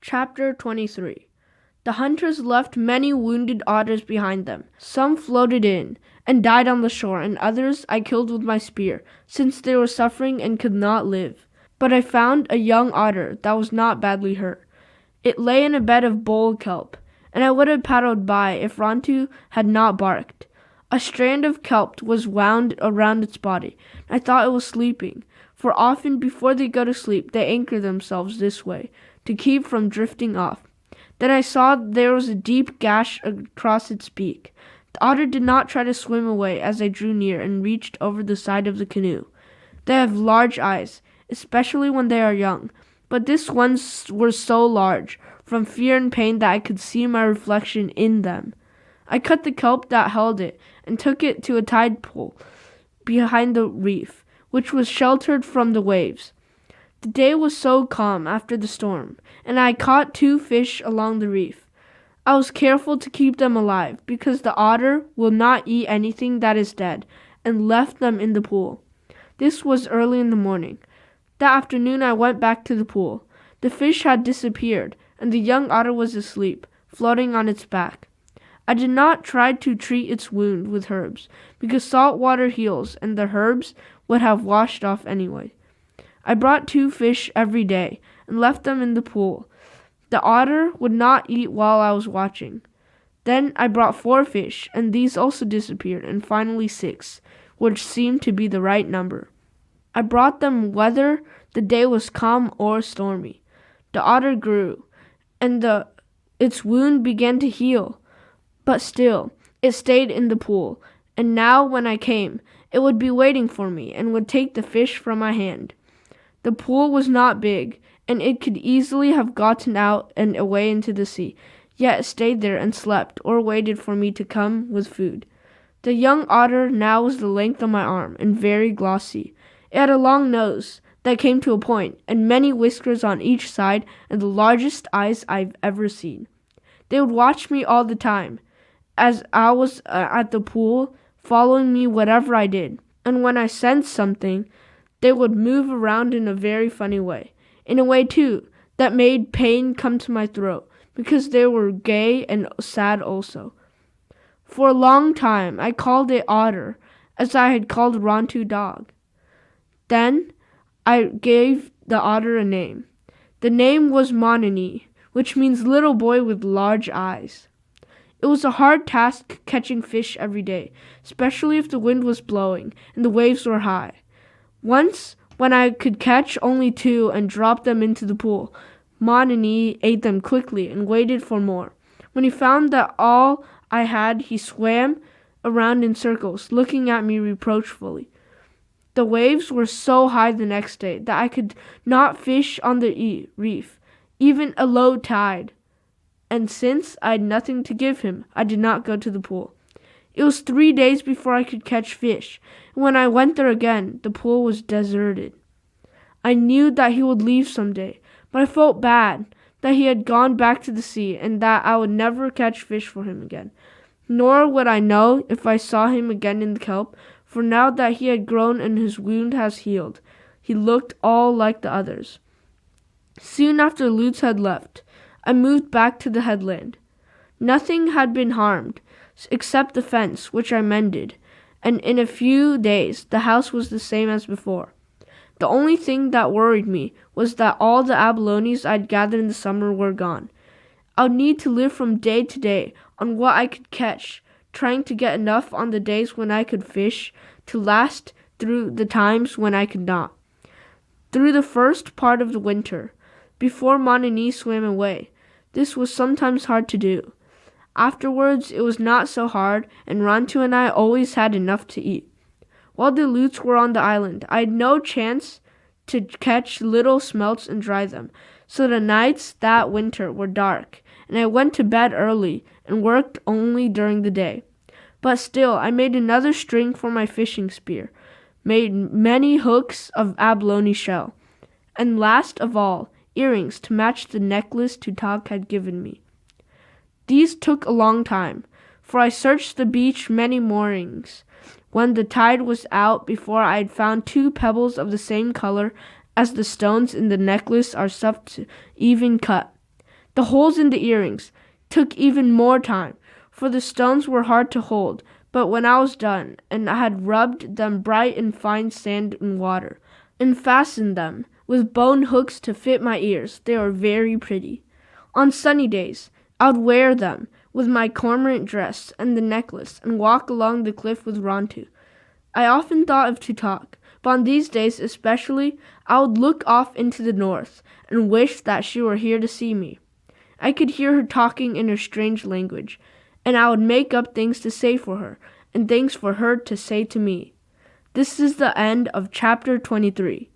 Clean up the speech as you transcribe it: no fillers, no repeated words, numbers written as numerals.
Chapter 23. The hunters left many wounded otters behind them. Some floated in and died on the shore, and others I killed with my spear, since they were suffering and could not live. But I found a young otter that was not badly hurt. It lay in a bed of bull kelp, and I would have paddled by if Rantu had not barked. A strand of kelp was wound around its body. I thought it was sleeping, for often before they go to sleep they anchor themselves this way, to keep from drifting off. Then I saw there was a deep gash across its beak. The otter did not try to swim away as I drew near and reached over the side of the canoe. They have large eyes, especially when they are young, but this ones were so large from fear and pain that I could see my reflection in them. I cut the kelp that held it and took it to a tide pool behind the reef, which was sheltered from the waves. The day was so calm after the storm, and I caught 2 fish along the reef. I was careful to keep them alive, because the otter will not eat anything that is dead, and left them in the pool. This was early in the morning. That afternoon I went back to the pool. The fish had disappeared, and the young otter was asleep, floating on its back. I did not try to treat its wound with herbs, because salt water heals, and the herbs would have washed off anyway. I brought 2 fish every day and left them in the pool. The otter would not eat while I was watching. Then I brought 4 fish, and these also disappeared, and finally 6, which seemed to be the right number. I brought them whether the day was calm or stormy. The otter grew, and its wound began to heal, but still it stayed in the pool, and now when I came, it would be waiting for me and would take the fish from my hand. The pool was not big, and it could easily have gotten out and away into the sea, yet it stayed there and slept or waited for me to come with food. The young otter now was the length of my arm and very glossy. It had a long nose that came to a point, and many whiskers on each side, and the largest eyes I've ever seen. They would watch me all the time, as I was at the pool, following me whatever I did, and when I sensed something, they would move around in a very funny way. In a way, too, that made pain come to my throat, because they were gay and sad also. For a long time, I called it otter, as I had called Rantu dog. Then I gave the otter a name. The name was Manani, which means little boy with large eyes. It was a hard task catching fish every day, especially if the wind was blowing and the waves were high. Once, when I could catch only 2 and drop them into the pool, Manani ate them quickly and waited for more. When he found that all I had, he swam around in circles, looking at me reproachfully. The waves were so high the next day that I could not fish on the reef, even a low tide. And since I had nothing to give him, I did not go to the pool. It was 3 days before I could catch fish, and when I went there again, the pool was deserted. I knew that he would leave someday, but I felt bad that he had gone back to the sea and that I would never catch fish for him again. Nor would I know if I saw him again in the kelp, for now that he had grown and his wound has healed, he looked all like the others. Soon after Lutz had left, I moved back to the headland. Nothing had been harmed, except the fence, which I mended, and in a few days the house was the same as before. The only thing that worried me was that all the abalones I'd gathered in the summer were gone. I would need to live from day to day on what I could catch, trying to get enough on the days when I could fish to last through the times when I could not. Through the first part of the winter, before Manani swam away, this was sometimes hard to do. Afterwards, it was not so hard, and Rantu and I always had enough to eat. While the Lutes were on the island, I had no chance to catch little smelts and dry them, so the nights that winter were dark, and I went to bed early and worked only during the day. But still, I made another string for my fishing spear, made many hooks of abalone shell, and last of all, earrings to match the necklace Tutak had given me. These took a long time, for I searched the beach many mornings, when the tide was out, before I had found 2 pebbles of the same color as the stones in the necklace are soft, even cut. The holes in the earrings took even more time, for the stones were hard to hold, but when I was done, and I had rubbed them bright in fine sand and water, and fastened them with bone hooks to fit my ears, they were very pretty. On sunny days, I would wear them with my cormorant dress and the necklace, and walk along the cliff with Rontu. I often thought of Tutok, but on these days especially, I would look off into the north, and wish that she were here to see me. I could hear her talking in her strange language, and I would make up things to say for her, and things for her to say to me. This is the end of chapter 23.